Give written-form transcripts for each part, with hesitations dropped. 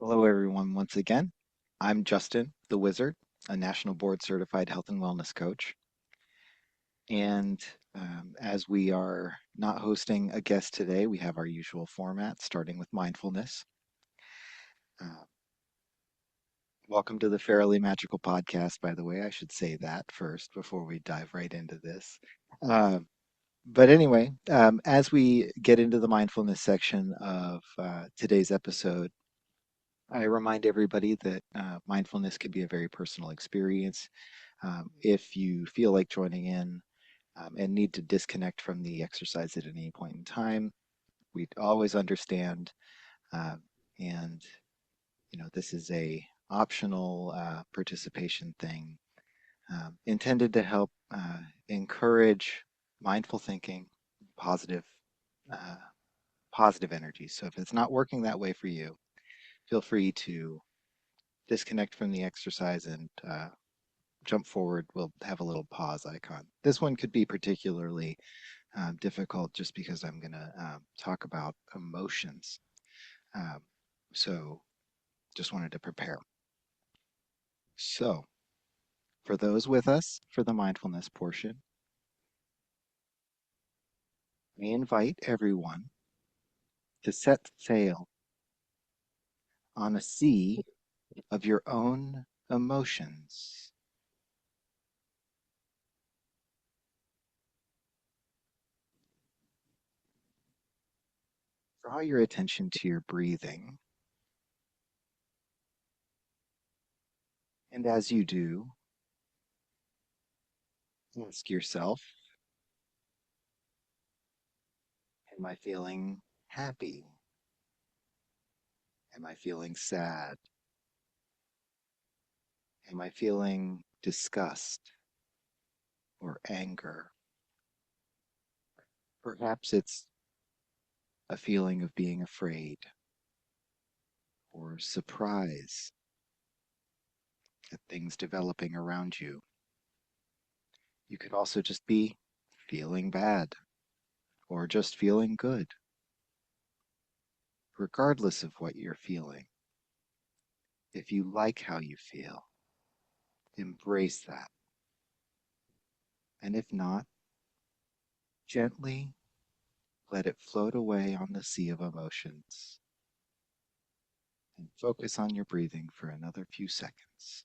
Hello, everyone, once again. I'm Justin, the Wizard, a national board certified health and wellness coach. And as we are not hosting a guest today, we have our usual format, starting with mindfulness. Uh, Welcome to the Fairly Magical podcast, by the way. I should say that first before we dive right into this. Uh, but anyway, as we get into the mindfulness section of today's episode, I remind everybody that mindfulness can be a very personal experience. If you feel like joining in and need to disconnect from the exercise at any point in time, we always understand. Uh, and this is a optional participation thing intended to help encourage mindful thinking, positive, uh, positive energy. So if it's not working that way for you, feel free to disconnect from the exercise and jump forward. We'll have a little pause icon. This one could be particularly difficult just because I'm going to talk about emotions. Um, so just wanted to prepare. So for those with us for the mindfulness portion, I invite everyone to set sail on a sea of your own emotions. Draw your attention to your breathing. And as you do, ask yourself, am I feeling happy? Am I feeling sad? Am I feeling disgust or anger? Perhaps it's a feeling of being afraid or surprise at things developing around you. You could also just be feeling bad or just feeling good. Regardless of what you're feeling, if you like how you feel, embrace that. And if not, gently let it float away on the sea of emotions and focus on your breathing for another few seconds.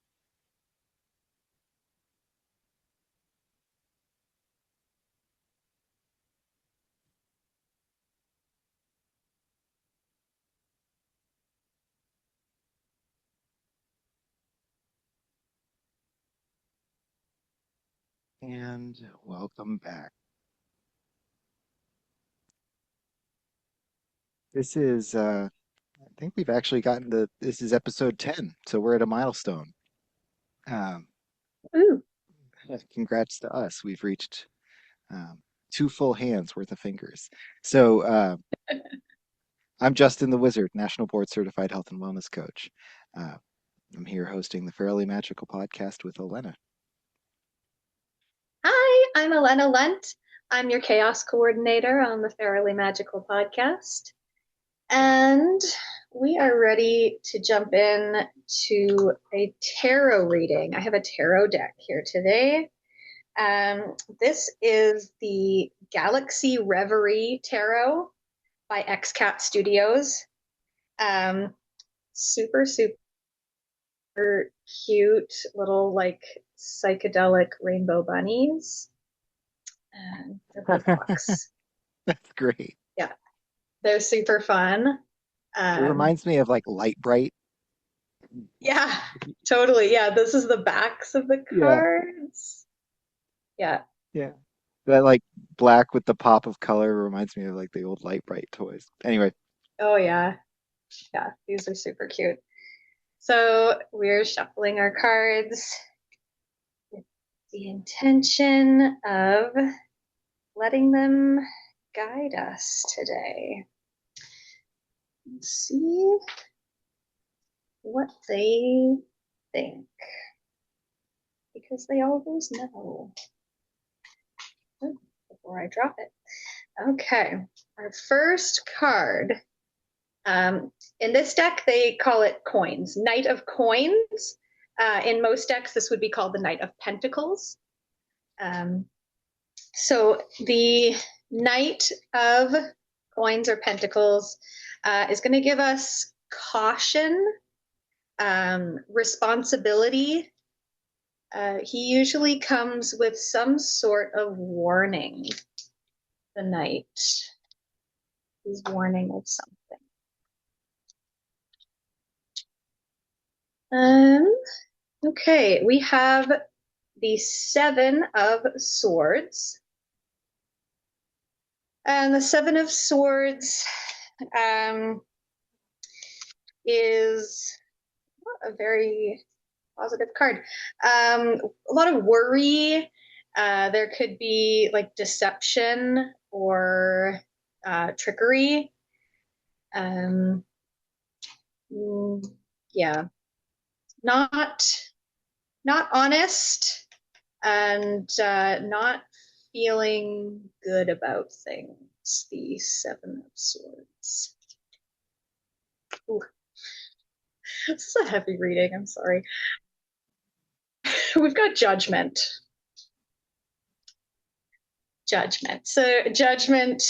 And welcome back. This is, I think we've actually gotten to, this is episode 10, so we're at a milestone. Um, Ooh. Congrats to us. We've reached two full hands worth of fingers. So I'm Justin the Wizard, National Board Certified Health and Wellness Coach. Uh, I'm here hosting the Fairly Magical podcast with Elena. Hi, I'm Elena Lunt. I'm your chaos coordinator on the Fairly Magical podcast. And we are ready to jump in to a tarot reading. I have a tarot deck here today. This is the Galaxy Reverie Tarot by XCat Studios. Um, super, super cute little like psychedelic rainbow bunnies. And the big box. That's great. Yeah, they're super fun. It Um, reminds me of like Light Bright. yeah, totally. Yeah, this is the backs of the Yeah, cards. Yeah. yeah. That like black with the pop of color reminds me of like the old Light Bright toys. Anyway, Oh, yeah. Yeah, these are super cute. So we're shuffling our cards with the intention of letting them guide us today. Let's see what they think, because they always know. Oh, before I drop it. Okay, our first card. In this deck, they call it coins, Knight of Coins. In most decks, this would be called the Knight of Pentacles. Um, so the Knight of Coins or Pentacles is going to give us caution, responsibility. He usually comes with some sort of warning. The Knight. He's warning of something. Um, okay, we have the Seven of Swords. And the Seven of Swords is a very positive card. A lot of worry. There could be like deception or trickery. Um, yeah, not not honest and not feeling good about things. The Seven of Swords. Ooh, this is a heavy reading. I'm sorry. We've got Judgment. Judgment. So Judgment.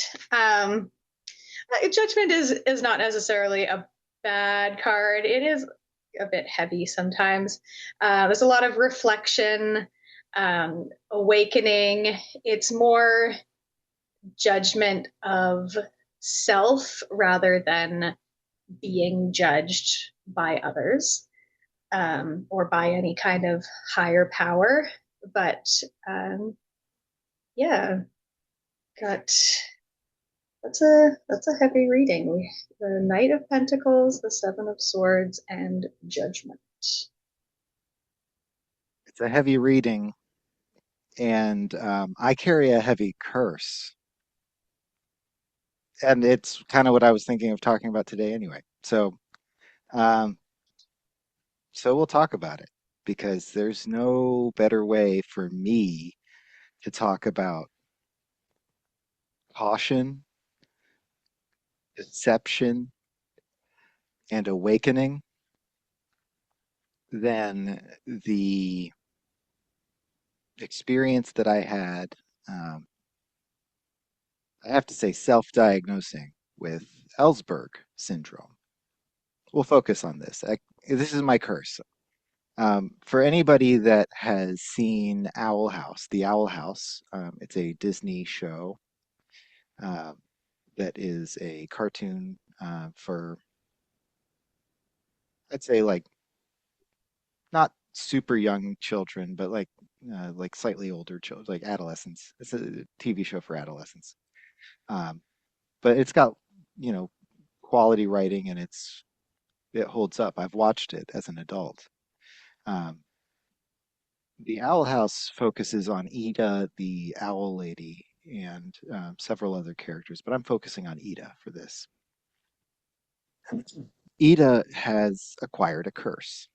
Judgment is not necessarily a bad card. It is a bit heavy sometimes. There's a lot of reflection, awakening. It's more judgment of self rather than being judged by others, or by any kind of higher power. But yeah, got that's a heavy reading. The Knight of Pentacles, the Seven of Swords, and Judgment. It's a heavy reading, and I carry a heavy curse. And it's kind of what I was thinking of talking about today anyway. Um, so we'll talk about it because there's no better way for me to talk about caution, deception, and awakening than the experience that I had. Um, I have to say, self-diagnosing with Elsberg syndrome. We'll focus on this. This is my curse. For anybody that has seen Owl House, the Owl House, it's a Disney show uh, that is a cartoon for, I'd say, like not super young children, but like slightly older children, like adolescents. It's a TV show for adolescents, um, but it's got you know quality writing and it holds up. I've watched it as an adult. Um, The Owl House focuses on Ida, the owl lady, and several other characters, but I'm focusing on Ida for this. Ida has acquired a curse,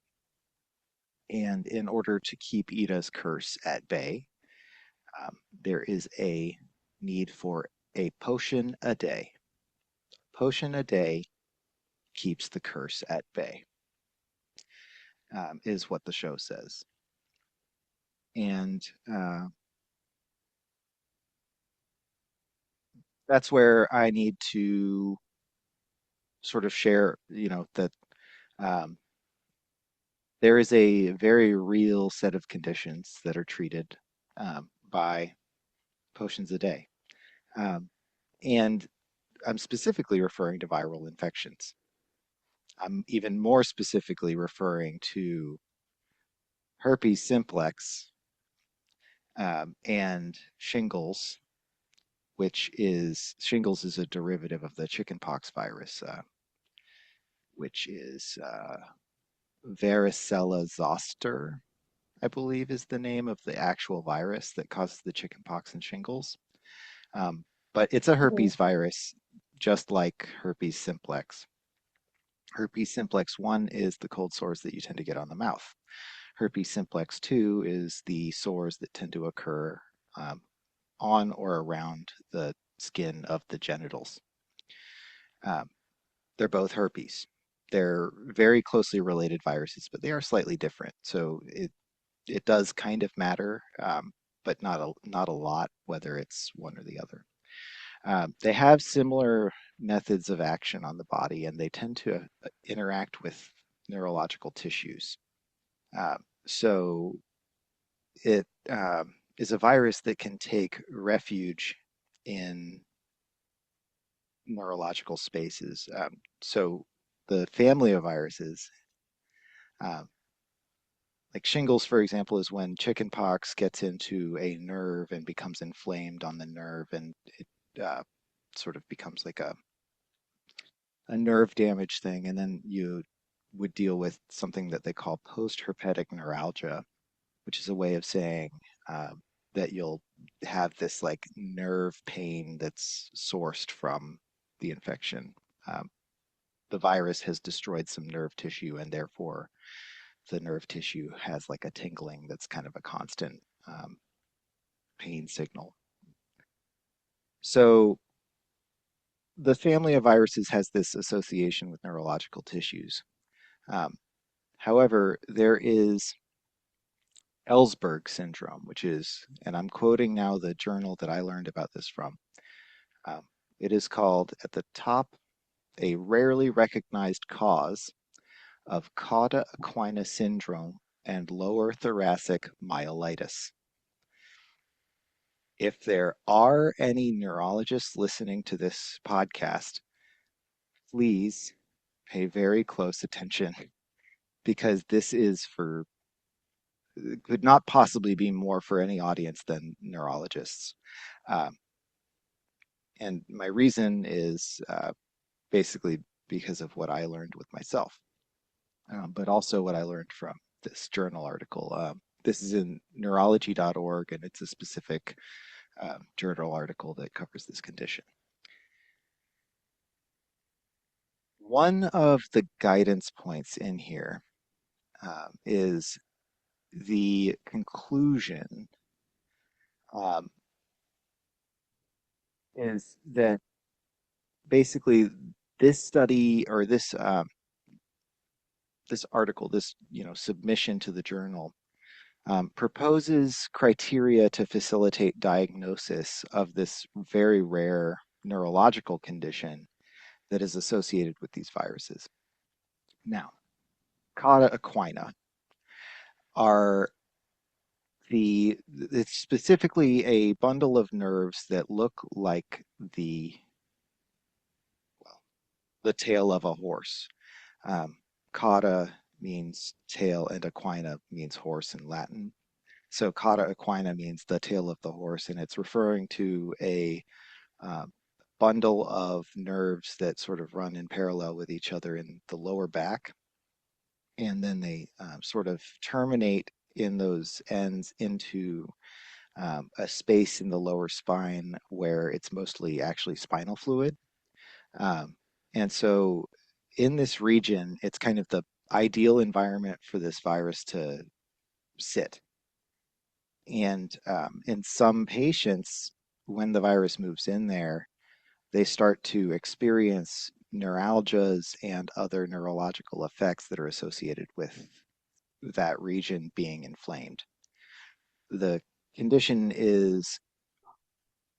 and in order to keep Ida's curse at bay, there is a need for a potion a day. Potion a day keeps the curse at bay, is what the show says. And that's where I need to sort of share, that um, there is a very real set of conditions that are treated by potions a day. Um, and I'm specifically referring to viral infections. I'm even more specifically referring to herpes simplex and shingles, which is shingles is a derivative of the chickenpox virus, which is varicella zoster, I believe is the name of the actual virus that causes the chickenpox and shingles. Um, but it's a Mhm. herpes virus, just like herpes simplex. Herpes simplex 1 is the cold sores that you tend to get on the mouth. Herpes simplex 2 is the sores that tend to occur um, on or around the skin of the genitals. Um, they're both herpes. they're very closely related viruses, but they are slightly different. So it does kind of matter, but not a lot whether it's one or the other. They have similar methods of action on the body, and they tend to interact with neurological tissues. So it is a virus that can take refuge in neurological spaces. So the family of viruses, um, like shingles, for example, is when chickenpox gets into a nerve and becomes inflamed on the nerve, and it sort of becomes like a nerve damage thing. And then you would deal with something that they call post-herpetic neuralgia, which is a way of saying that you'll have this like nerve pain that's sourced from the infection. Um, the virus has destroyed some nerve tissue, and therefore the nerve tissue has like a tingling that's kind of a constant pain signal. So the family of viruses has this association with neurological tissues. Um, However, there is Elsberg syndrome, which is, and I'm quoting now the journal that I learned about this from. Um, it is called at the top a rarely recognized cause of cauda equina syndrome and lower thoracic myelitis. If there are any neurologists listening to this podcast, please pay very close attention because this is for, could not possibly be more for any audience than neurologists. Um, and my reason is basically because of what I learned with myself, but also what I learned from this journal article. This is in neurology.org, and it's a specific journal article that covers this condition. One of the guidance points in here is the conclusion um, is that basically this study or this article, this submission to the journal proposes criteria to facilitate diagnosis of this very rare neurological condition that is associated with these viruses. Now, cauda equina are it's specifically a bundle of nerves that look like well, the tail of a horse. Um, Cauda means tail and equina means horse in Latin. So cauda equina means the tail of the horse, and it's referring to a uh, bundle of nerves that sort of run in parallel with each other in the lower back, and then they sort of terminate in those ends into a space in the lower spine where it's mostly actually spinal fluid. Um, and so in this region, it's kind of the ideal environment for this virus to sit. And in some patients, when the virus moves in there, they start to experience neuralgias and other neurological effects that are associated with that region being inflamed. The condition is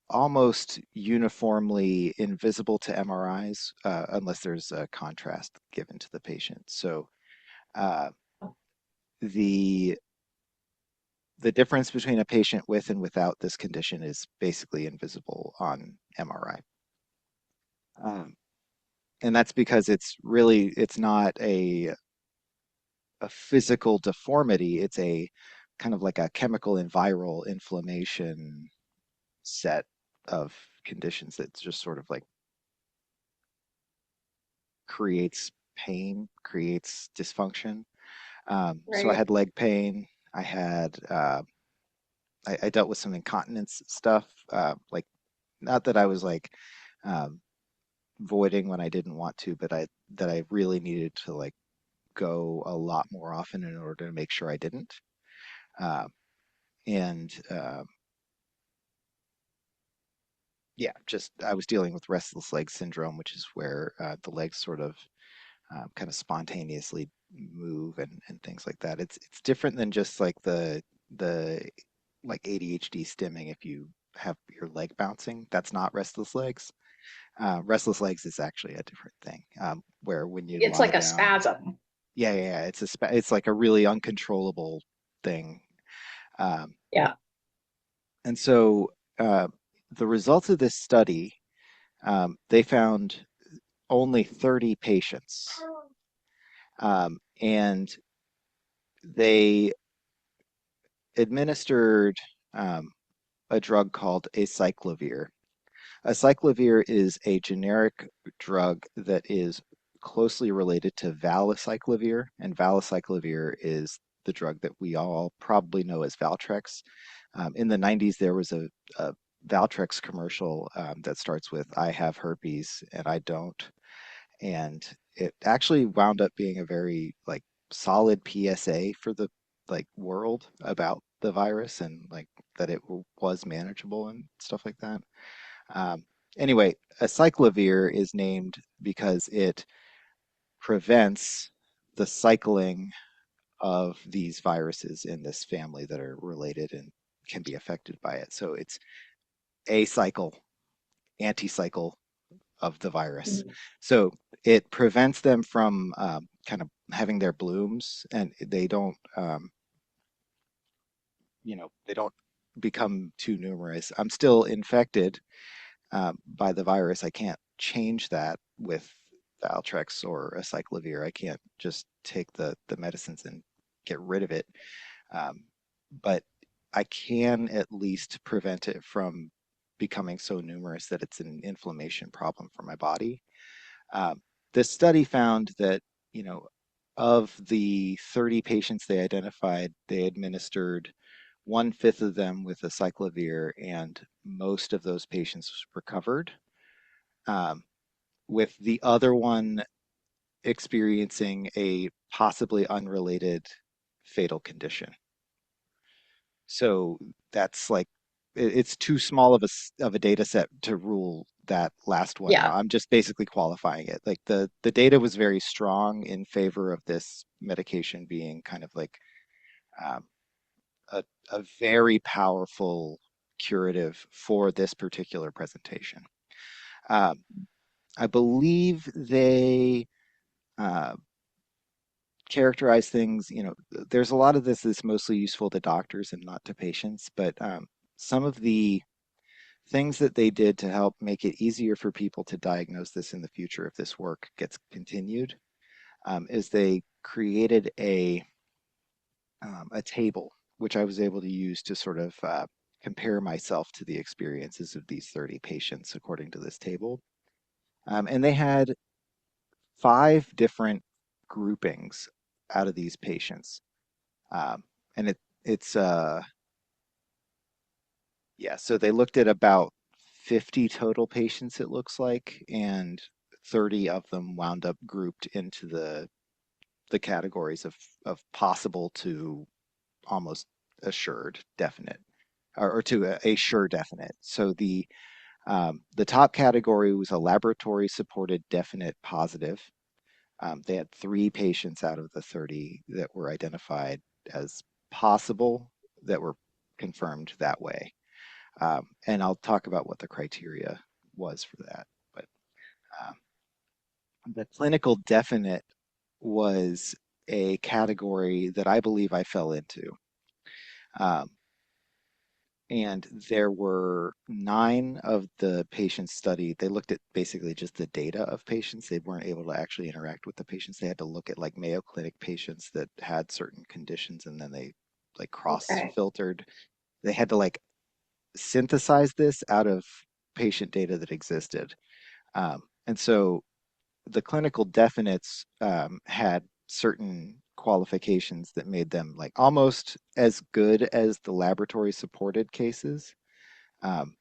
almost uniformly invisible to MRIs unless there's a contrast given to the patient. So uh, the the difference between a patient with and without this condition is basically invisible on MRI. And that's because it's not a physical deformity. It's a kind of like a chemical and viral inflammation set of conditions that just sort of like creates pain, creates dysfunction. So I Right. had leg pain. I had I dealt with some incontinence stuff. Like not that I was like um, voiding when I didn't want to, but I really needed to like go a lot more often in order to make sure I didn't. Uh, and Yeah, just I was dealing with restless leg syndrome, which is where the legs sort of kind of spontaneously move and things like that. It's different than just like the like ADHD stimming. If you have your leg bouncing, that's not restless legs. Restless legs is actually a different thing, where when you It's lie like a down, spasm. yeah, it's like a really uncontrollable thing. Um, Yeah. and so uh, the results of this study, they found only 30 patients, and they administered um, a drug called acyclovir. Acyclovir is a generic drug that is closely related to valacyclovir, and valacyclovir is the drug that we all probably know as Valtrex. In the 90s, there was a Valtrex commercial that starts with "I have herpes and I don't," and it actually wound up being a very like solid PSA for the like world about the virus and like that it was manageable and stuff like that. Um, anyway, acyclovir is named because it prevents the cycling of these viruses in this family that are related and can be affected by it. So it's a cycle, anti-cycle of the virus. Mhm. So it prevents them from kind of having their blooms, and they don't, they don't become too numerous. I'm still infected by the virus. I can't change that with Valtrex or acyclovir. I can't just take the medicines and get rid of it. Um, but I can at least prevent it from becoming so numerous that it's an inflammation problem for my body. Um, this study found that, you know, of the 30 patients they identified, they administered one-fifth of them with acyclovir, and most of those patients recovered, um, with the other one experiencing a possibly unrelated fatal condition. So that's like it's too small of a data set to rule that last one Yeah. out. I'm just basically qualifying it. Like the data was very strong in favor of this medication being kind of like um, a a very powerful curative for this particular presentation. Um, I believe they uh, characterize things. There's a lot of this that's mostly useful to doctors and not to patients, but some of the things that they did to help make it easier for people to diagnose this in the future if this work gets continued is they created a table which I was able to use to sort of compare myself to the experiences of these 30 patients according to this table. And they had 5 different groupings out of these patients. Um, and it's yeah, so they looked at about 50 total patients, it looks like, and 30 of them wound up grouped into the categories of possible to almost assured definite, or to a sure definite. So the top category was a laboratory supported definite positive. They had 3 patients out of the 30 that were identified as possible that were confirmed that way. And I'll talk about what the criteria was for that. But um, the clinical definite was a category that I believe I fell into. Um, and there were 9 of the patients studied. They looked at basically just the data of patients. They weren't able to actually interact with the patients. They had to look at like Mayo Clinic patients that had certain conditions, and then they like cross Okay. filtered. They had to like synthesize this out of patient data that existed. And so the clinical definites had certain qualifications that made them like almost as good as the laboratory supported cases. Um,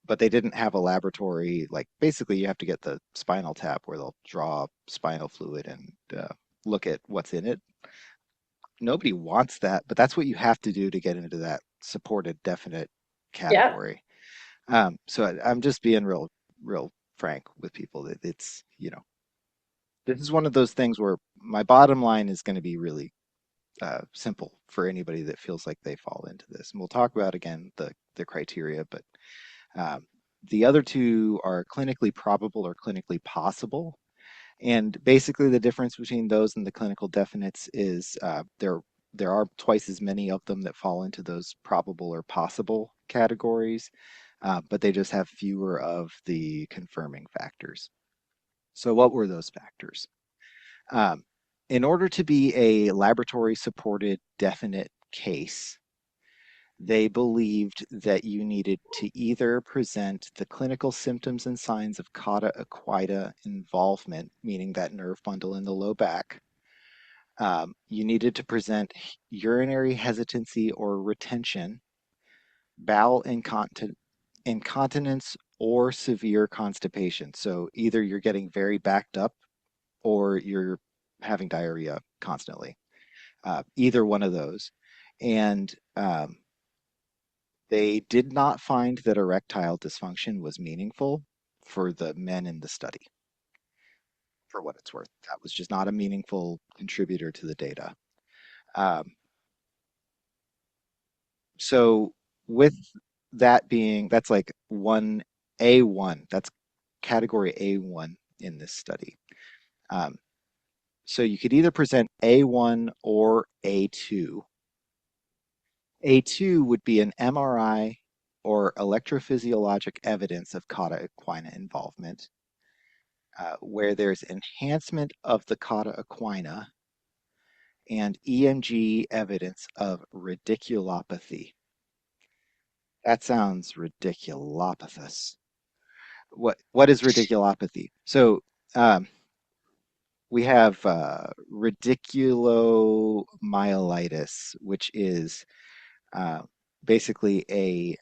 but they didn't have a laboratory, like basically you have to get the spinal tap where they'll draw spinal fluid and look at what's in it. Nobody wants that, but that's what you have to do to get into that supported definite Yeah. category. So I'm just being real frank with people that it's, this is one of those things where my bottom line is going to be really simple for anybody that feels like they fall into this. And we'll talk about again the criteria, but um, the other two are clinically probable or clinically possible. And basically, the difference between those and the clinical definites is there are twice as many of them that fall into those probable or possible categories, but they just have fewer of the confirming factors. So, what were those factors? Um, in order to be a laboratory supported definite case, they believed that you needed to either present the clinical symptoms and signs of cauda equina involvement, meaning that nerve bundle in the low back. You needed to present urinary hesitancy or retention, bowel incontinence, or severe constipation. So either you're getting very backed up or you're having diarrhea constantly, either one of those. And they did not find that erectile dysfunction was meaningful for the men in the study, for what it's worth. That was just not a meaningful contributor to the data. Um, so, with that being, that's like 1A1, that's category A1 in this study. Um, so, you could either present A1 or A2. A2 would be an MRI or electrophysiologic evidence of cauda equina involvement, where there's enhancement of the cauda equina and EMG evidence of radiculopathy. That sounds radiculopatous. What is radiculopathy? So um, we have radiculomyelitis, which is uh, basically a.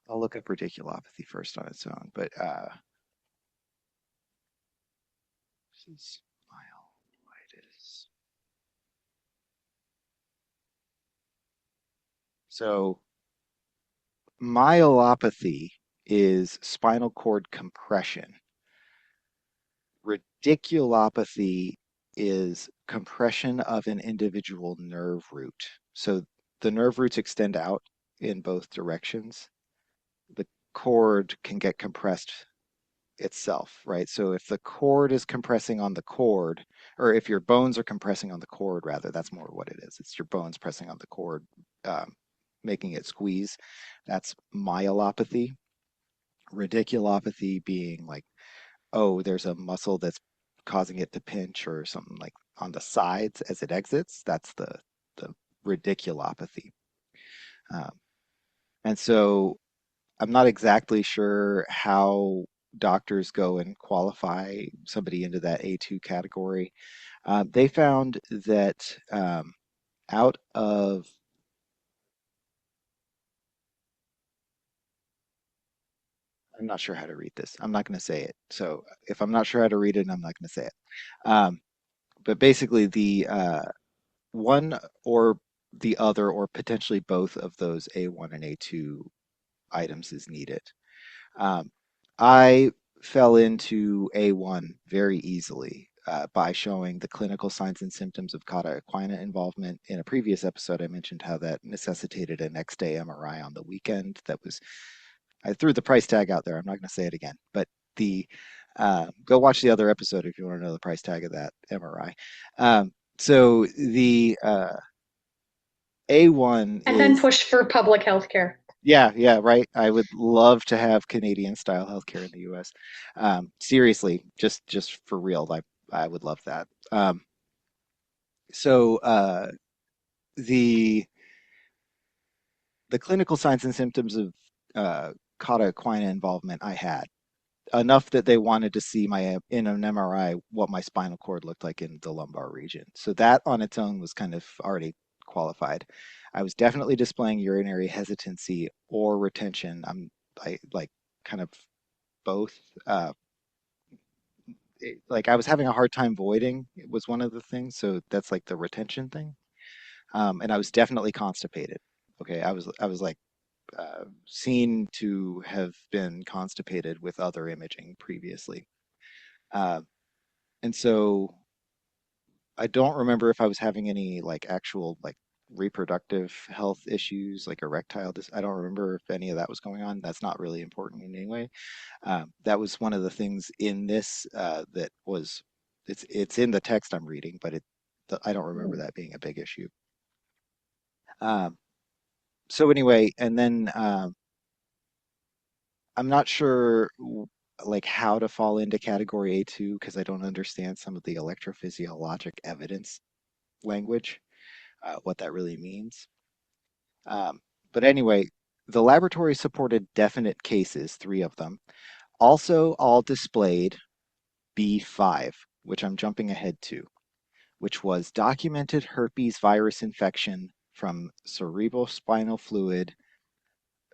I'll look up radiculopathy first on its own, but this is myelitis. So myelopathy is spinal cord compression. Radiculopathy is compression of an individual nerve root. So the nerve roots extend out in both directions. The cord can get compressed itself, right? So if the cord is compressing on the cord, or if your bones are compressing on the cord, rather, that's more what it is. It's your bones pressing on the cord, making it squeeze. That's myelopathy. Radiculopathy being like, oh, there's a muscle that's causing it to pinch or something like on the sides as it exits. That's the radiculopathy. Um, and so I'm not exactly sure how doctors go and qualify somebody into that A2 category. They found that out of, I'm not sure how to read this. I'm not going to say it. So if I'm not sure how to read it, I'm not going to say it. Um, but basically, the one or the other, or potentially both of those A1 and A2 items is needed. Um, I fell into A1 very easily by showing the clinical signs and symptoms of cauda equina involvement. In a previous episode, I mentioned how that necessitated a next day MRI on the weekend. I threw the price tag out there. I'm not going to say it again, but the go watch the other episode if you want to know the price tag of that MRI. So the A1 And then is, push for public health care. yeah, yeah, right. I would love to have Canadian style healthcare in the US. Seriously, just for real, I would love that. So the the clinical signs and symptoms of uh, cauda equina involvement I had enough that they wanted to see my in an MRI what my spinal cord looked like in the lumbar region. So that on its own was kind of already qualified. I was definitely displaying urinary hesitancy or retention. I like kind of both. Like I was having a hard time voiding. It was one of the things. So that's like the retention thing. And I was definitely constipated. Okay, I was like seen to have been constipated with other imaging previously. Uh, and so I don't remember if I was having any like actual like reproductive health issues, like erectile I don't remember if any of that was going on. That's not really important in any way. That was one of the things in this that was it's in the text I'm reading, but I don't remember Mm. that being a big issue. Um, so anyway, and then I'm not sure like how to fall into category A2 because I don't understand some of the electrophysiologic evidence language, what that really means. Um, but anyway, the laboratory supported definite cases, three of them, also all displayed B5, which I'm jumping ahead to, which was documented herpes virus infection from cerebrospinal fluid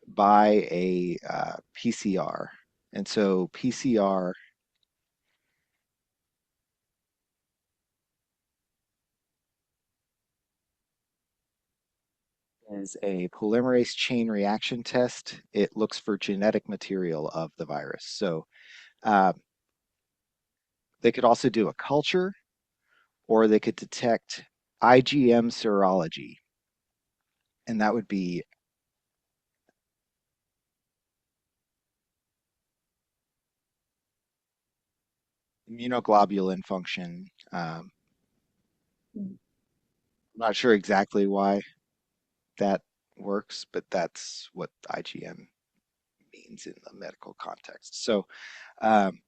by a PCR. And so PCR is a polymerase chain reaction test. It looks for genetic material of the virus. So uh, they could also do a culture or they could detect IgM serology. And that would be immunoglobulin function. Mm. I'm not sure exactly why that works, but that's what IgM means in the medical context. So um,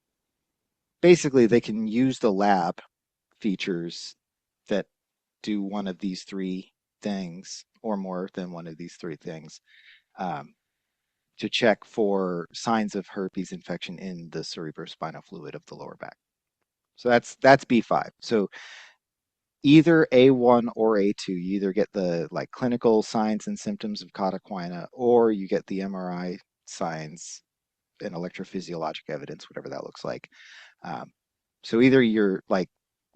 basically, they can use the lab features that do one of these three things or more than one of these three things um, to check for signs of herpes infection in the cerebrospinal fluid of the lower back. So that's B5. So either A1 or A2, you either get the like clinical signs and symptoms of cauda equina, or you get the MRI signs and electrophysiologic evidence, whatever that looks like. Um, so either you're like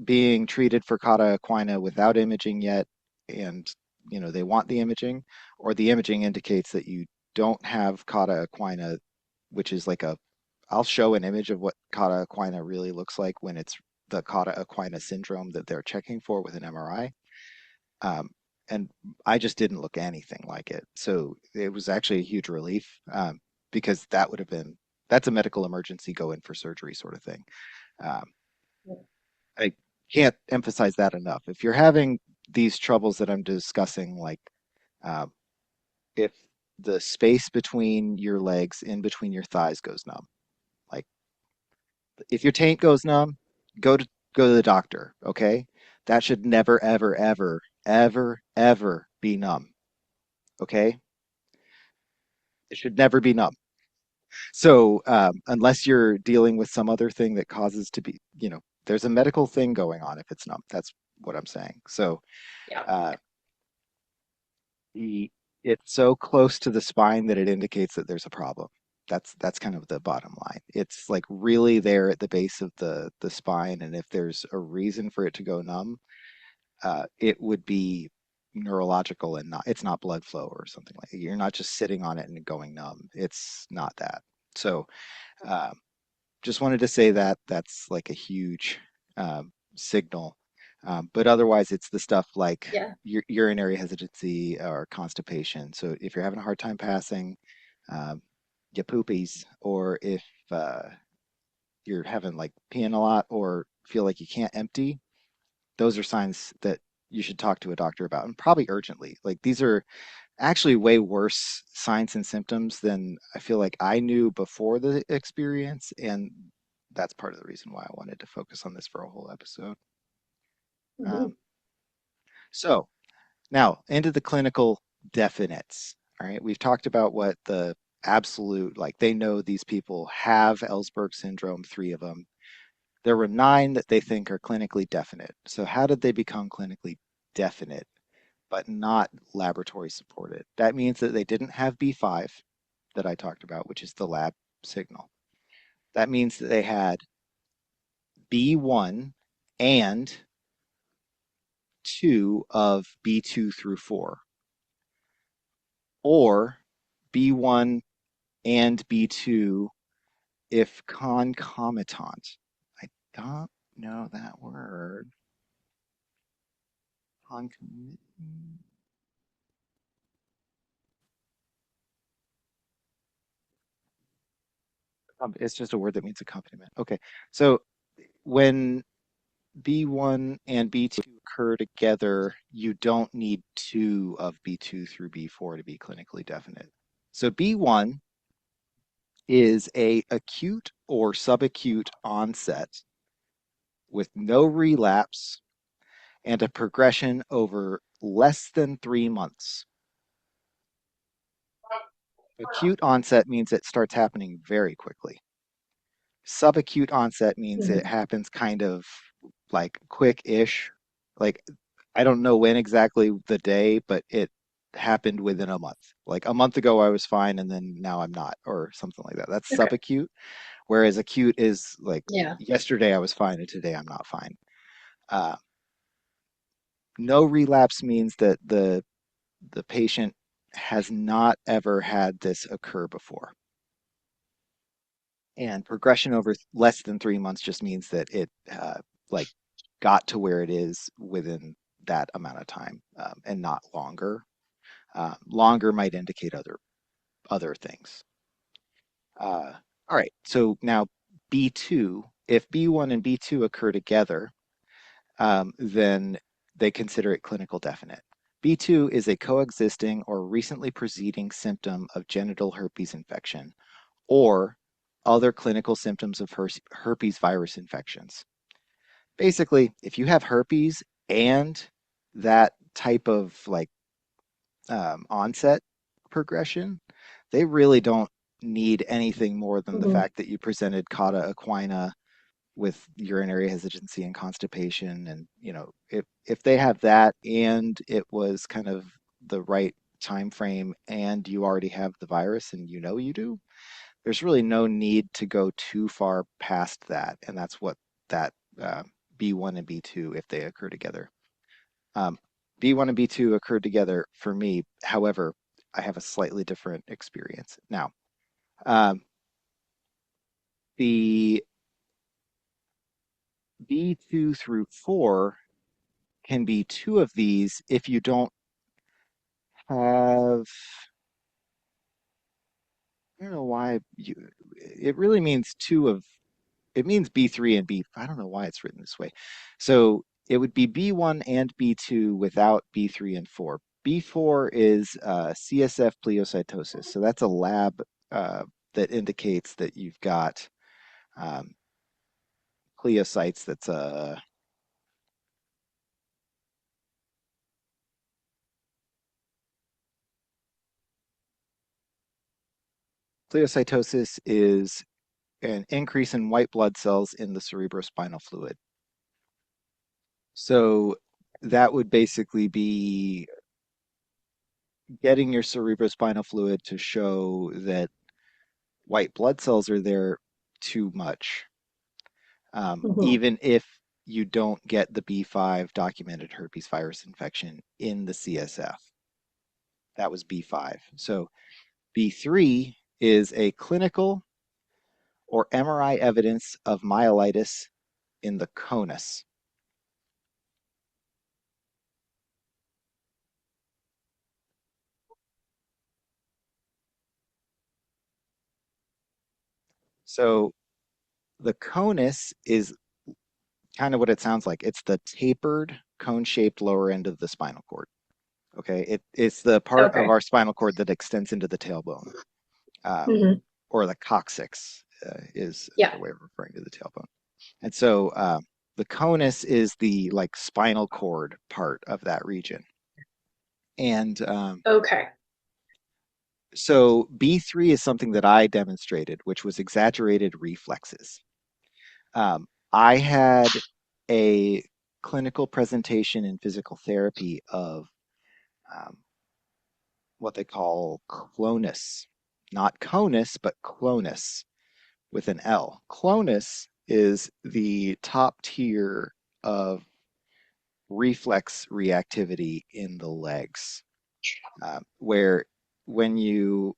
being treated for cauda equina without imaging yet, and they want the imaging, or the imaging indicates that you don't have cauda equina, which is like a I'll show an image of what cauda equina really looks like when it's the cauda equina syndrome that they're checking for with an MRI. Um, and I just didn't look anything like it. So it was actually a huge relief because that would have been that's a medical emergency, go in for surgery sort of thing. Um, I can't emphasize that enough. If you're having these troubles that I'm discussing, like um, if the space between your legs, in between your thighs, goes numb, like if your taint goes numb, go to the doctor. Okay, that should never, ever, ever, ever, ever be numb. Okay, it should never be numb. So unless you're dealing with some other thing that causes to be, there's a medical thing going on if it's numb. That's what I'm saying. So Yeah. uh, the it's so close to the spine that it indicates that there's a problem. That's kind of the bottom line. It's like really there at the base of the spine, and if there's a reason for it to go numb, it would be neurological and not it's not blood flow or something like that. You're not just sitting on it and going numb. It's not that. So uh, just wanted to say that that's like a huge signal. But otherwise, it's the stuff like Yeah. urinary hesitancy or constipation. So if you're having a hard time passing, um, you poopies, or if uh, you're having like peeing a lot or feel like you can't empty, those are signs that you should talk to a doctor about and probably urgently. Like these are actually way worse signs and symptoms than I feel like I knew before the experience. And that's part of the reason why I wanted to focus on this for a whole episode. Mhm. Um, so now into the clinical definites. All right. We've talked about what the absolute, like they know these people have Elsberg syndrome, three of them. There were nine that they think are clinically definite. So how did they become clinically definite, but not laboratory supported? That means that they didn't have B5 that I talked about, which is the lab signal. That means that they had B1 and 2 of B2 through 4, or B1 and B2 if concomitant. I don't know that word. Concomitant. It's just a word that means accompaniment. Okay. So when B1 and B2 occur together, you don't need two of B2 through B4 to be clinically definite. So B1 is a acute or subacute onset with no relapse and a progression over less than 3 months. Acute onset means it starts happening very quickly. Subacute onset means it Mhm. happens kind of like quick-ish. Like I don't know when exactly the day, but it happened within a month. Like a month ago I was fine and then now I'm not, or something like that. That's Okay. subacute, whereas acute is like Yeah. yesterday I was fine and today I'm not fine. Uh, no relapse means that the patient has not ever had this occur before. And progression over less than 3 months just means that it like got to where it is within that amount of time, and not longer. Longer might indicate other things. All right, so now B2, if B1 and B2 occur together, then they consider it clinical definite. B2 is a coexisting or recently preceding symptom of genital herpes infection or other clinical symptoms of herpes virus infections. Basically, if you have herpes and that type of like onset progression, they really don't need anything more than the Mhm. fact that you presented cauda equina with urinary hesitancy and constipation. And if they have that and it was kind of the right time frame and you already have the virus and you do, there's really no need to go too far past that. And that's what that uh, B1 and B2, if they occur together. Um, B1 and B2 occurred together for me. However, I have a slightly different experience. Now, um, the B2 through 4 can be two of these if you don't have, I don't know why it really means two of, it means B3 and B. I don't know why it's written this way. So it would be B1 and B2 without B3 and 4. B4 is CSF pleocytosis. So that's a lab that indicates that you've got um, pleocytes. That's a pleocytosis is an increase in white blood cells in the cerebrospinal fluid. So that would basically be getting your cerebrospinal fluid to show that white blood cells are there too much, Mhm. even if you don't get the B5 documented herpes virus infection in the CSF. That was B5. So B3 is a clinical or MRI evidence of myelitis in the conus. So the conus is kind of what it sounds like. It's the tapered cone-shaped lower end of the spinal cord. Okay, it's the part of Okay. our spinal cord that extends into the tailbone, um, Hmm. or the coccyx is Yeah. another way of referring to the tailbone. And so the conus is the like spinal cord part of that region. And Okay. so B3 is something that I demonstrated, which was exaggerated reflexes. I had a clinical presentation in physical therapy of um, what they call clonus, not conus, but clonus with an L. Clonus is the top tier of reflex reactivity in the legs, where when you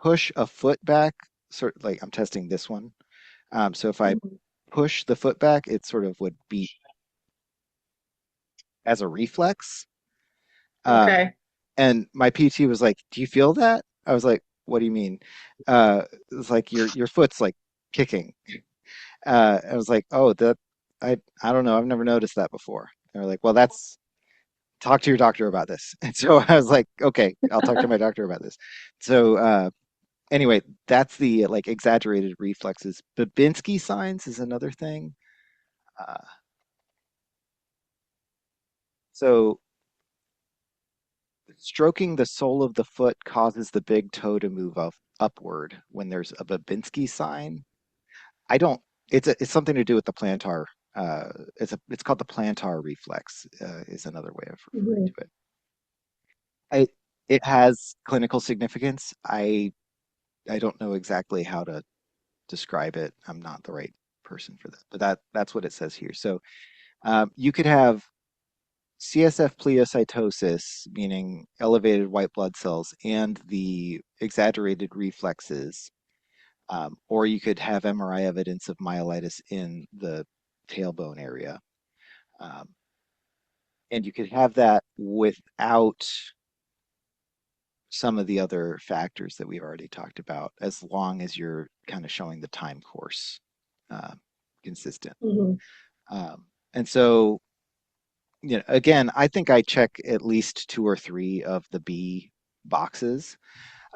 push a foot back, sort like I'm testing this one. So if I Mhm. push the foot back, it sort of would beat as a reflex. Um, Okay. and my PT was like, "Do you feel that?" I was like, "What do you mean?" It's like your foot's like kicking. I was like, "Oh, that I don't know. I've never noticed that before." They're like, "Well, that's talk to your doctor about this." And so I was like, "Okay, I'll talk to my doctor about this." So anyway, that's the like exaggerated reflexes. Babinski signs is another thing. Uh, so stroking the sole of the foot causes the big toe to move upward when there's a Babinski sign. I don't. It's something to do with the plantar. It's called the plantar reflex. Is another way of referring to Mhm. it. I it has clinical significance. I don't know exactly how to describe it. I'm not the right person for that, but that's what it says here. So you could have CSF pleocytosis, meaning elevated white blood cells, and the exaggerated reflexes, or you could have MRI evidence of myelitis in the tailbone area. Um, and you could have that without some of the other factors that we've already talked about, as long as you're kind of showing the time course uh, consistent. Mhm. And so, again, I think I check at least two or three of the B boxes.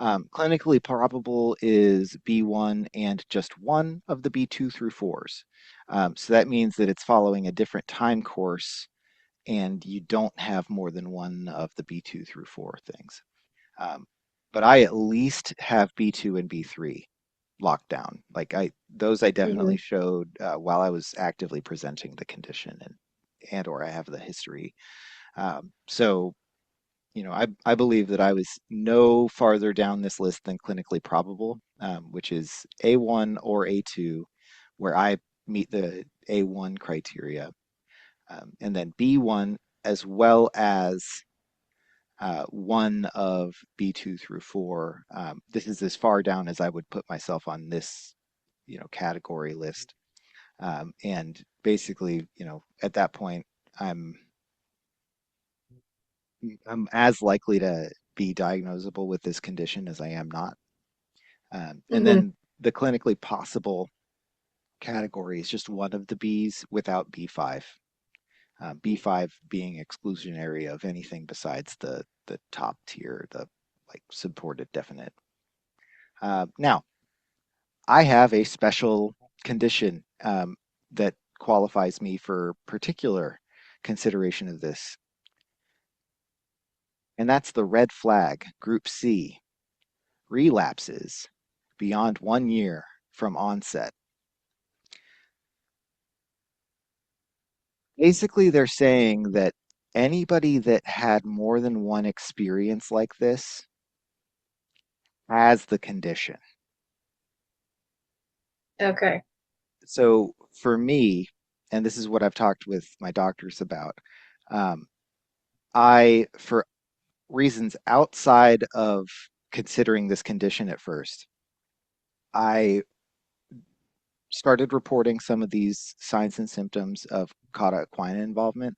Clinically probable is B1 and just one of the B2 through fours. So that means that it's following a different time course and you don't have more than one of the B2 through four things. Um, but I at least have B2 and B3 locked down. Like those I definitely Mhm. showed while I was actively presenting the condition and or I have the history. So I believe that I was no farther down this list than clinically probable, which is A1 or A2, where I meet the A1 criteria, and then B1 as well as one of B2 through four. This is as far down as I would put myself on this, category list. And basically, at that point, I'm I'm as likely to be diagnosable with this condition as I am not. And Mhm. then the clinically possible category is just one of the Bs without B5. B5 being exclusionary of anything besides the top tier, the like supported definite. Now, I have a special condition that qualifies me for particular consideration of this, and that's the red flag, Group C, relapses beyond 1 year from onset. Basically, they're saying that anybody that had more than one experience like this has the condition. Okay. So for me, and this is what I've talked with my doctors about, um, for reasons outside of considering this condition at first, I started reporting some of these signs and symptoms of cauda equina involvement.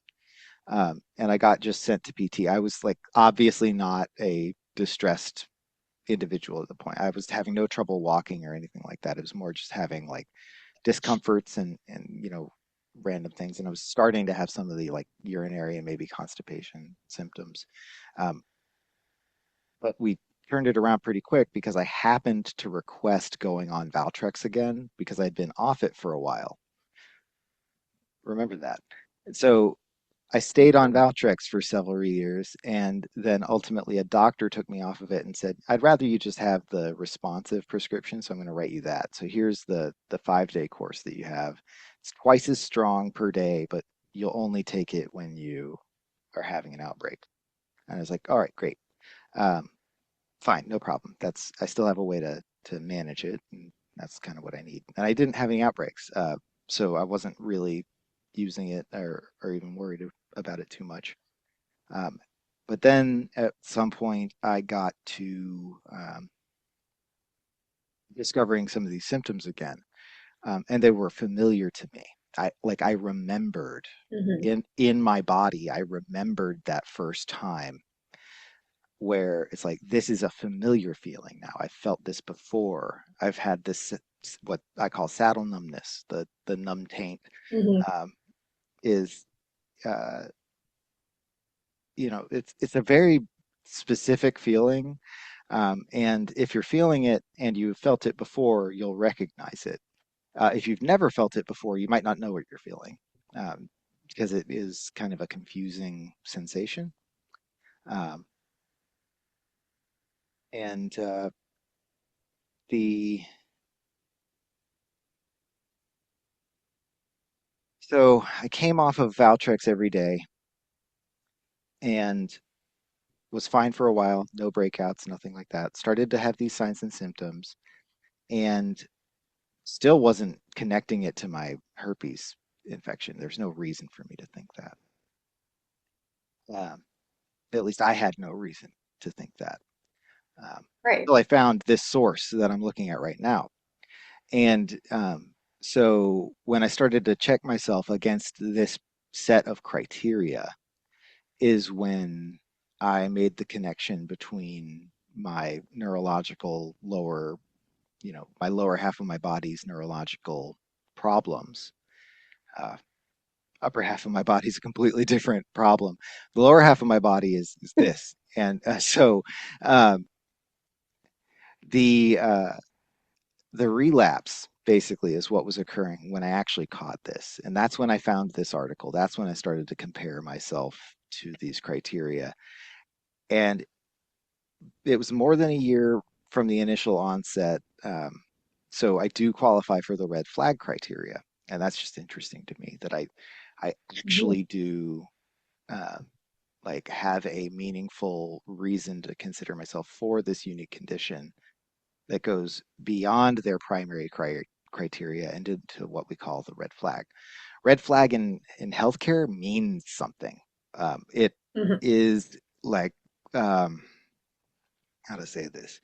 And I got just sent to PT. I was like obviously not a distressed individual at the point. I was having no trouble walking or anything like that. It was more just having like discomforts and random things. And I was starting to have some of the like urinary and maybe constipation symptoms. Um, but we turned it around pretty quick because I happened to request going on Valtrex again because I'd been off it for a while. Remember that. So I stayed on Valtrex for several years, and then ultimately a doctor took me off of it and said, "I'd rather you just have the responsive prescription, so I'm going to write you that. So here's the 5-day course that you have. It's twice as strong per day, but you'll only take it when you are having an outbreak." And I was like, "All right, great, um, fine, no problem. I still have a way to manage it, and that's kind of what I need." And I didn't have any outbreaks, so I wasn't really using it or even worried about it too much. Um, but then at some point, I got to discovering some of these symptoms again, and they were familiar to me. I remembered Hmm. in my body. I remembered that first time where it's like this is a familiar feeling now. I've felt this before. I've had this what I call saddle numbness. The numb taint Hmm. um, is uh, it's a very specific feeling, and if you're feeling it and you've felt it before, you'll recognize it. If you've never felt it before, you might not know what you're feeling, um, because it is kind of a confusing sensation. Um, and the So I came off of Valtrex every day and was fine for a while, no breakouts, nothing like that. Started to have these signs and symptoms and still wasn't connecting it to my herpes infection. There's no reason for me to think that. Um, at least I had no reason to think that, Right. until I found this source that I'm looking at right now. And so when I started to check myself against this set of criteria, is when I made the connection between my neurological lower, my lower half of my body's neurological problems. Uh, Upper half of my body is a completely different problem. The lower half of my body is this, and um, the uh, the relapse basically is what was occurring when I actually caught this, and that's when I found this article. That's when I started to compare myself to these criteria, and it was more than a year from the initial onset. So I do qualify for the red flag criteria, and that's just interesting to me that I Hmm. actually do uh, like have a meaningful reason to consider myself for this unique condition that goes beyond their primary criteria and into what we call the red flag. Red flag in healthcare means something. It Hmm. is like um, how to say this.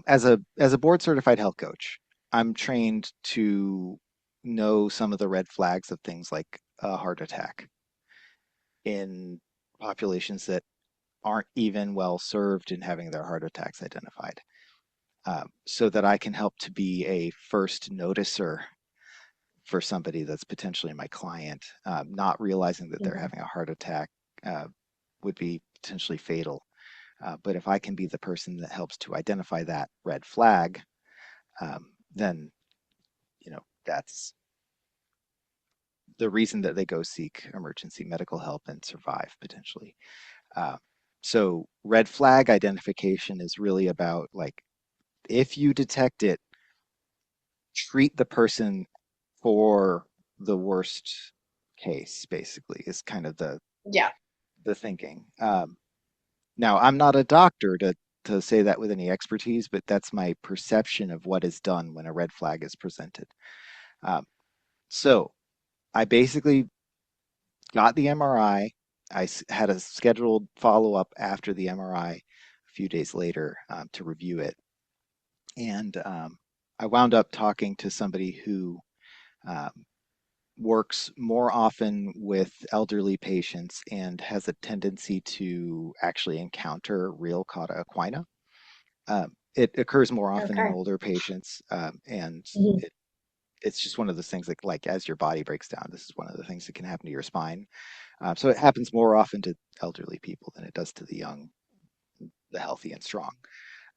As a board certified health coach, I'm trained to know some of the red flags of things like a heart attack in populations that aren't even well served in having their heart attacks identified, so that I can help to be a first noticer for somebody that's potentially my client, not realizing that they're Hmm. having a heart attack uh, would be potentially fatal. But if I can be the person that helps to identify that red flag, then that's the reason that they go seek emergency medical help and survive potentially. Uh, so red flag identification is really about like if you detect it, treat the person for the worst case. Basically, is kind of Yeah. the thinking. Now, I'm not a doctor to say that with any expertise, but that's my perception of what is done when a red flag is presented. Um, so I basically got the MRI. Had a scheduled follow up after the MRI a few days later, to review it. And I wound up talking to somebody who um, works more often with elderly patients and has a tendency to actually encounter real cauda equina. It occurs more often in Okay. older patients, and Hmm. it's just one of those things like as your body breaks down, this is one of the things that can happen to your spine. So it happens more often to elderly people than it does to the young, the healthy and strong.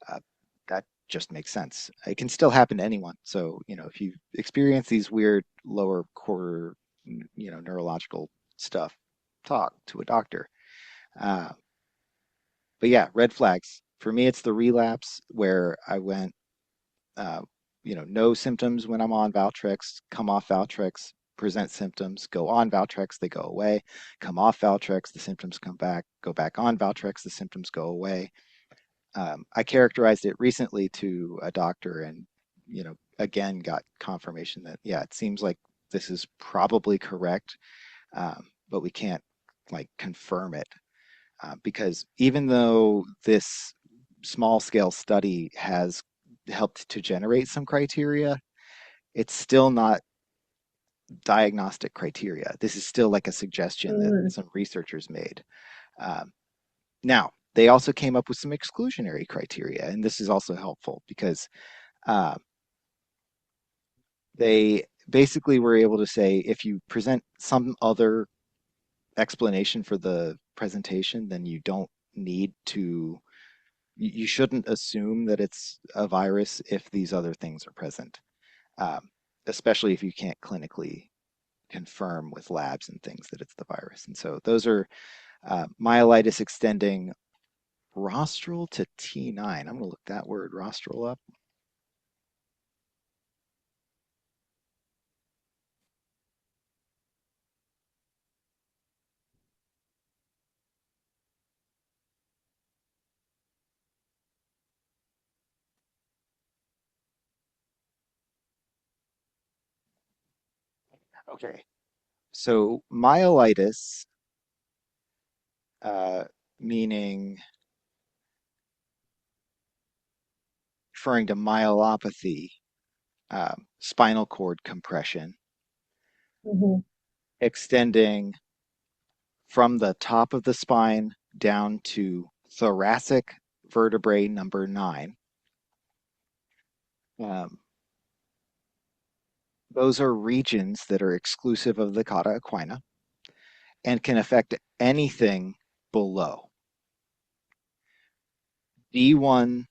Uh, that just makes sense. It can still happen to anyone. So, if you experience these weird lower quarter, neurological stuff, talk to a doctor. Uh, but yeah, red flags. For me, it's the relapse where I went, uh, no symptoms when I'm on Valtrex, come off Valtrex, present symptoms, go on Valtrex, they go away, come off Valtrex, the symptoms come back, go back on Valtrex, the symptoms go away. I characterized it recently to a doctor and, again, got confirmation that, yeah, it seems like this is probably correct, but we can't like confirm it, because even though this small scale study has helped to generate some criteria. It's still not diagnostic criteria. This is still like a suggestion that Mm-hmm. some researchers made. Um, Now, they also came up with some exclusionary criteria, and this is also helpful because uh, they basically were able to say if you present some other explanation for the presentation, then you don't need to, you shouldn't assume that it's a virus if these other things are present, um, especially if you can't clinically confirm with labs and things that it's the virus. And so those are myelitis extending rostral to T9. I'm going to look that word rostral up. Okay. So myelitis, uh, meaning referring to myelopathy, spinal cord compression, Mm-hmm. extending from the top of the spine down to thoracic vertebrae number 9. Um, those are regions that are exclusive of the cauda equina and can affect anything below. D1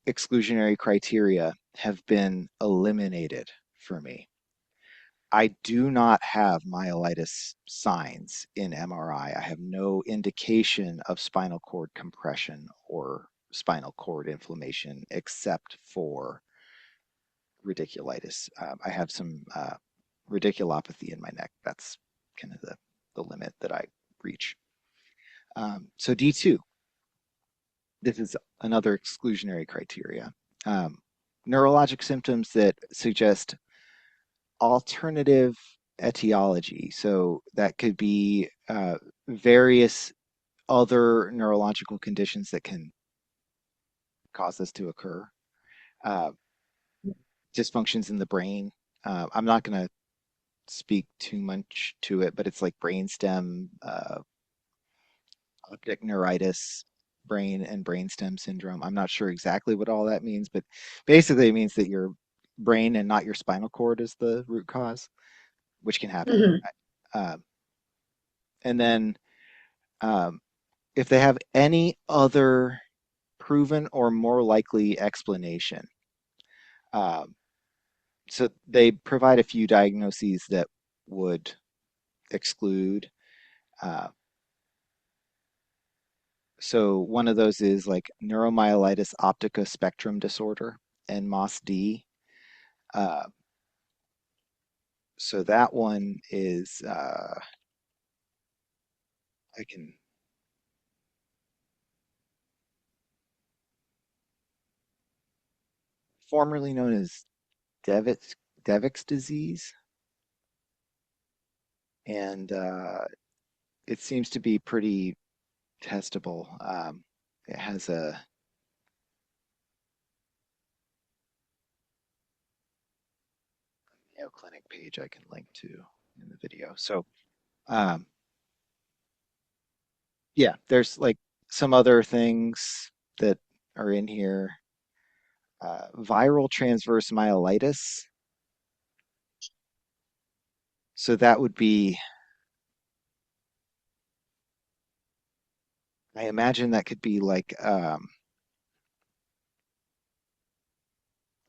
exclusionary criteria have been eliminated for me. I do not have myelitis signs in MRI. I have no indication of spinal cord compression or spinal cord inflammation except for radiculitis. I have some radiculopathy in my neck. That's kind of the limit that I reach. So D2, this is another exclusionary criteria. Um, Neurologic symptoms that suggest alternative etiology. So that could be various other neurological conditions that can cause this to occur. Uh, Dysfunctions in the brain. I'm not going to speak too much to it, but it's like brainstem, optic neuritis, brain and brainstem syndrome. I'm not sure exactly what all that means, but basically it means that your brain and not your spinal cord is the root cause, which can happen. Mm-hmm. Um, and then um, if they have any other proven or more likely explanation. Um, so they provide a few diagnoses that would exclude. Uh, so one of those is like neuromyelitis optica spectrum disorder, NMOSD. Uh, so that one is, I can, formerly known as Devick's disease, and it seems to be pretty testable. It has a Mayo Clinic page I can link to in the video. So, um, yeah, there's like some other things that are in here. Viral transverse myelitis. So that would be, I imagine that could be like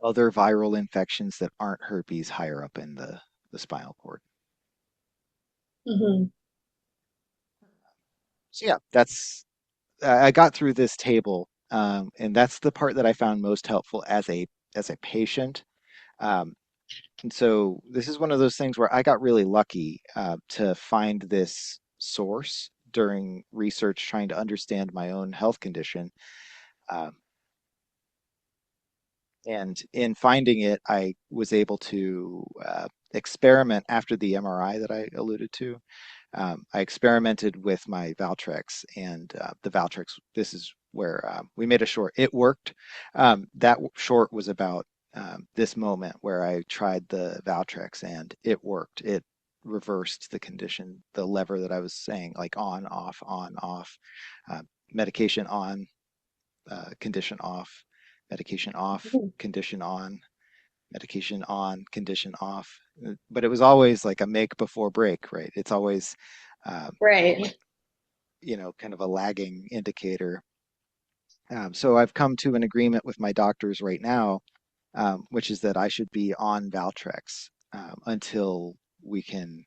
other viral infections that aren't herpes higher up in the spinal cord. Mm-hmm. So yeah, that's I got through this table, and that's the part that I found most helpful as a patient. Um, and so this is one of those things where I got really lucky to find this source during research trying to understand my own health condition. Um, and in finding it, I was able to experiment after the MRI that I alluded to. I experimented with my Valtrex, and the Valtrex, this is where we made a short. It worked. Short was about this moment where I tried the Valtrex and it worked. It reversed the condition, the lever that I was saying, like on, off, uh, medication on, condition off, medication off, Mhm. condition on, condition off. But it was always like a make before break, right? It's always, um, Right. kind of a lagging indicator. So I've come to an agreement with my doctors right now, which is that I should be on Valtrex until we can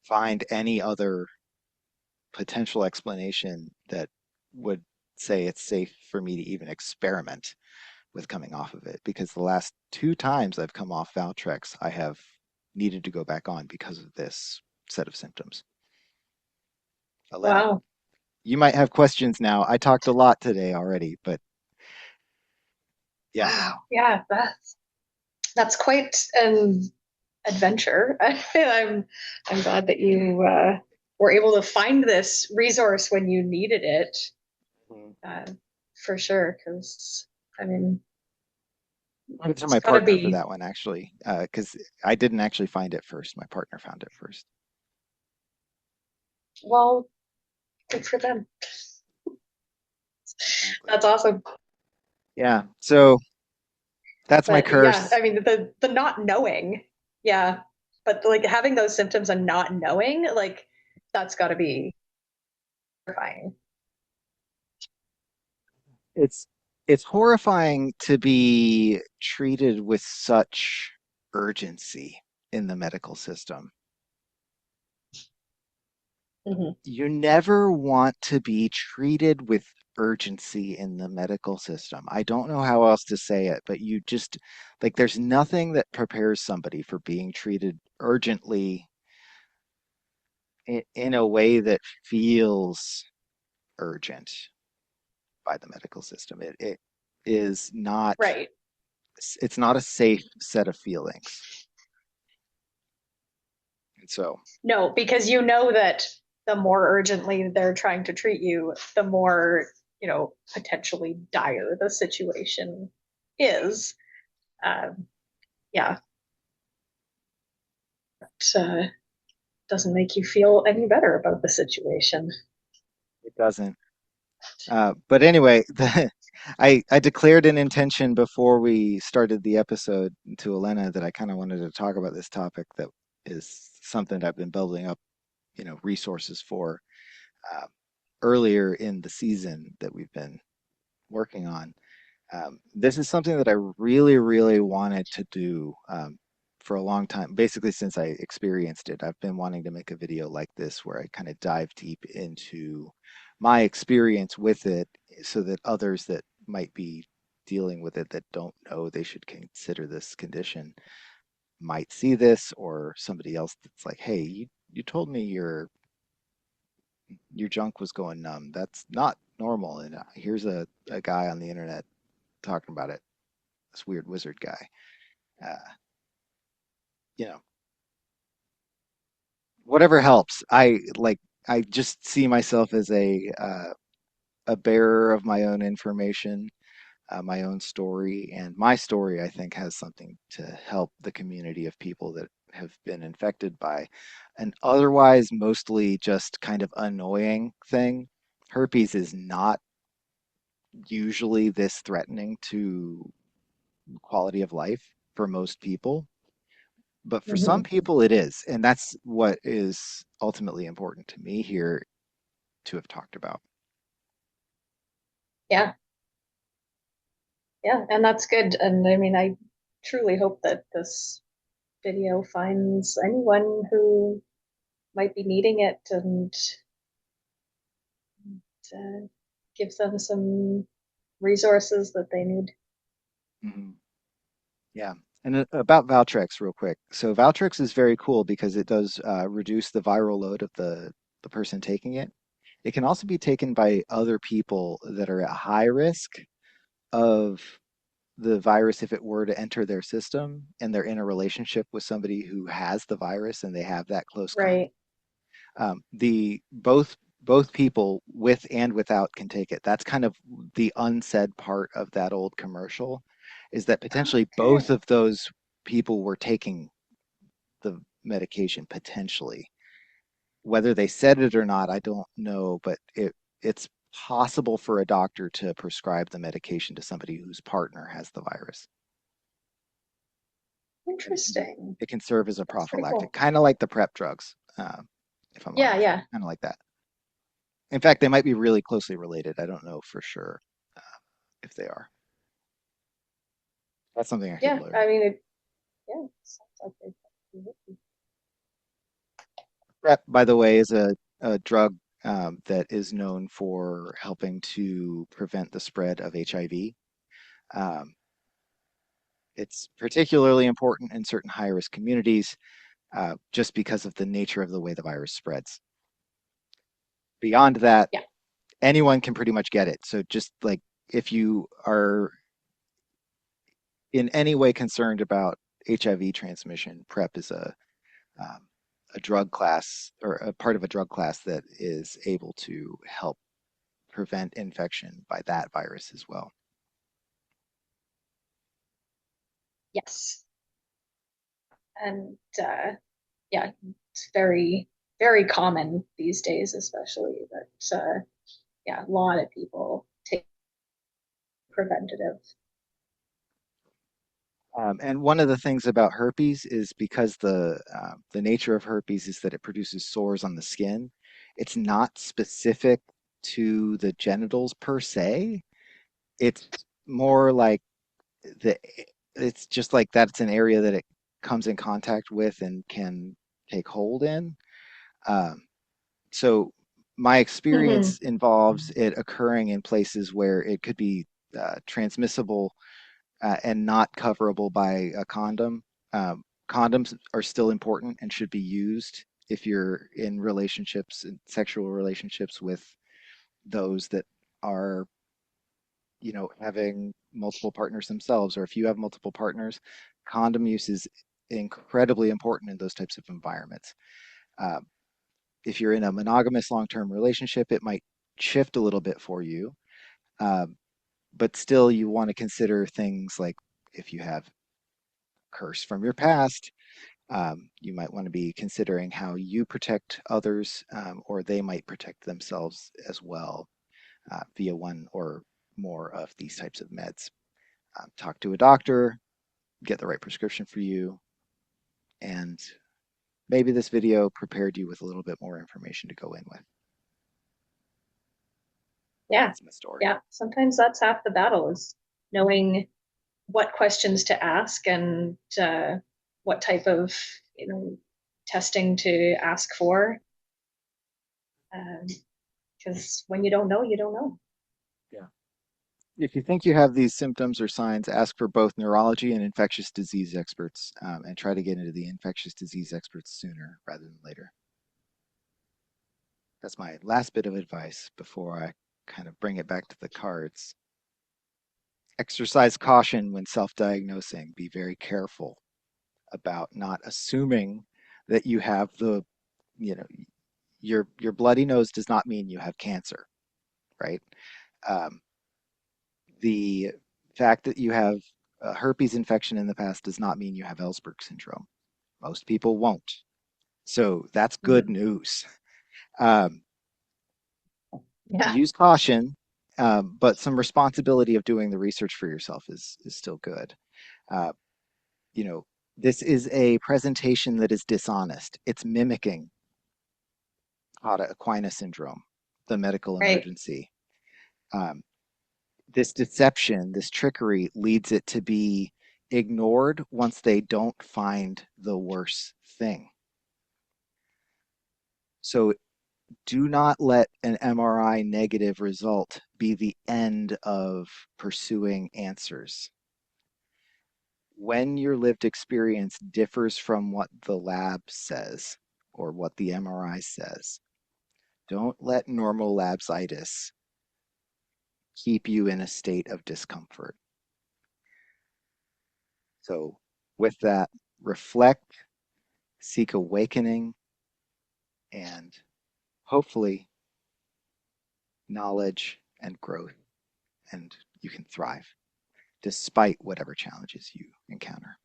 find any other potential explanation that would say it's safe for me to even experiment with coming off of it. Because the last two times I've come off Valtrex, I have needed to go back on because of this set of symptoms. Elena, Wow. you might have questions now. I talked a lot today already, but yeah. Wow. Yeah, that's quite an adventure. I'm glad that you were able to find this resource when you needed it, Mhm. uh, for sure. Because I mean, Credit to it's my got to partner for be, that one, actually, because I didn't actually find it first. My partner found it first. well, good for them. Exactly. That's awesome. Yeah. So that's my But yeah, curse. I mean, the not knowing, yeah, but like having those symptoms and not knowing, like that's got to be terrifying. It's it's horrifying to be treated with such urgency in the medical system. Hmm. You never want to be treated with urgency in the medical system. I don't know how else to say it, but you just like there's nothing that prepares somebody for being treated urgently in a way that feels urgent by the medical system. It is not, Right. it's not a safe set of feelings. And so, No, because you know that the more urgently they're trying to treat you, the more, potentially dire the situation is. Um, yeah, it doesn't make you feel any better about the situation. it doesn't. But anyway, I declared an intention before we started the episode to Elena that I kind of wanted to talk about this topic that is something that I've been building up, resources for uh, earlier in the season that we've been working on. This is something that I really, really wanted to do for a long time. Basically, since I experienced it, I've been wanting to make a video like this where I kind of dive deep into my experience with it so that others that might be dealing with it that don't know they should consider this condition might see this, or somebody else that's like, hey, you told me your junk was going numb. That's not normal. And here's a guy on the internet talking about it, this weird wizard guy. Uh, you know, whatever helps. I just see myself as a bearer of my own information, my own story, and my story I think has something to help the community of people that have been infected by an otherwise mostly just kind of annoying thing. Herpes is not usually this threatening to quality of life for most people. But for some Hmm. people, it is. And that's what is ultimately important to me here to have talked about. Yeah, yeah, and that's good. And I mean, I truly hope that this video finds anyone who might be needing it and uh, gives them some resources that they need. Mhm. Yeah. And about Valtrex, real quick. So Valtrex is very cool because it does reduce the viral load of the person taking it. It can also be taken by other people that are at high risk of the virus if it were to enter their system and they're in a relationship with somebody who has the virus and they have that close contact. Right. The both both people with and without can take it. That's kind of the unsaid part of that old commercial, is that potentially both Okay. of those people were taking the medication potentially. Whether they said it or not, I don't know, but it's possible for a doctor to prescribe the medication to somebody whose partner has the virus. And Interesting. it can serve as a That's pretty prophylactic, cool. kind of like the PrEP drugs, if I'm Yeah, honest, yeah, kind of like that. In fact, they might be really closely related. I don't know for sure if they are. That's something I could yeah. learn. I mean, yeah, sounds like they would be. PrEP, by the way, is a drug that is known for helping to prevent the spread of HIV. Um, it's particularly important in certain high-risk communities just because of the nature of the way the virus spreads. Beyond that, Yeah. anyone can pretty much get it. So just like if you are in any way concerned about HIV transmission, PrEP is a drug class or a part of a drug class that is able to help prevent infection by that virus as well. Yes. And yeah, it's very, very common these days, especially that yeah, a lot of people take preventative. And one of the things about herpes is because the nature of herpes is that it produces sores on the skin. It's not specific to the genitals per se. It's more like the it's just like that's an area that it comes in contact with and can take hold in. Um, so my Hmm. experience involves it occurring in places where it could be transmissible and not coverable by a condom. Condoms are still important and should be used if you're in relationships and sexual relationships with those that are, having multiple partners themselves, or if you have multiple partners, condom use is incredibly important in those types of environments. Uh, if you're in a monogamous long-term relationship, it might shift a little bit for you, uh, but still you want to consider things like if you have curse from your past, you might want to be considering how you protect others, or they might protect themselves as well via one or more of these types of meds. Talk to a doctor, get the right prescription for you, and maybe this video prepared you with a little bit more information to go in with. Yeah, That's my story. yeah. Sometimes that's half the battle is knowing what questions to ask and what type of you know testing to ask for. Because when you don't know, you don't know. Yeah. If you think you have these symptoms or signs, ask for both neurology and infectious disease experts, and try to get into the infectious disease experts sooner rather than later. That's my last bit of advice before I kind of bring it back to the cards. Exercise caution when self-diagnosing. Be very careful about not assuming that you have you know, your bloody nose does not mean you have cancer, right? Um, the fact that you have a herpes infection in the past does not mean you have Elsberg syndrome. Most people won't. So that's good Mm. news. Um, Yeah, Use caution, but some responsibility of doing the research for yourself is still good. Uh, you know, this is a presentation that is dishonest. It's mimicking Cauda equina syndrome, the medical right. emergency. Um, this deception, this trickery leads it to be ignored once they don't find the worst thing. So do not let an MRI negative result be the end of pursuing answers. When your lived experience differs from what the lab says or what the MRI says, don't let normal labsitis keep you in a state of discomfort. So, with that, reflect, seek awakening, and hopefully knowledge, and growth, and you can thrive despite whatever challenges you encounter.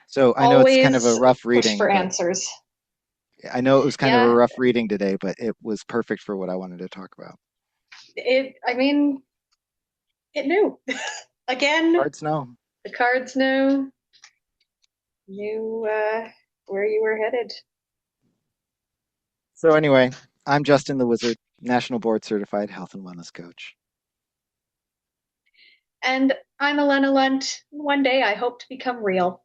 So I know it's kind of a Always rough push reading, for but answers. I know it was kind of a Yeah, rough reading today, but it was perfect for what I wanted to talk about. I mean, it knew. Again, Cards know. the cards knew where you were headed. So anyway, I'm Justin the Wizard, National Board Certified Health and Wellness Coach. And I'm Elena Lunt. One day I hope to become real.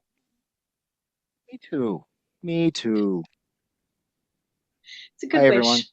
Me too. Me too. It's a Bye, good everyone. wish.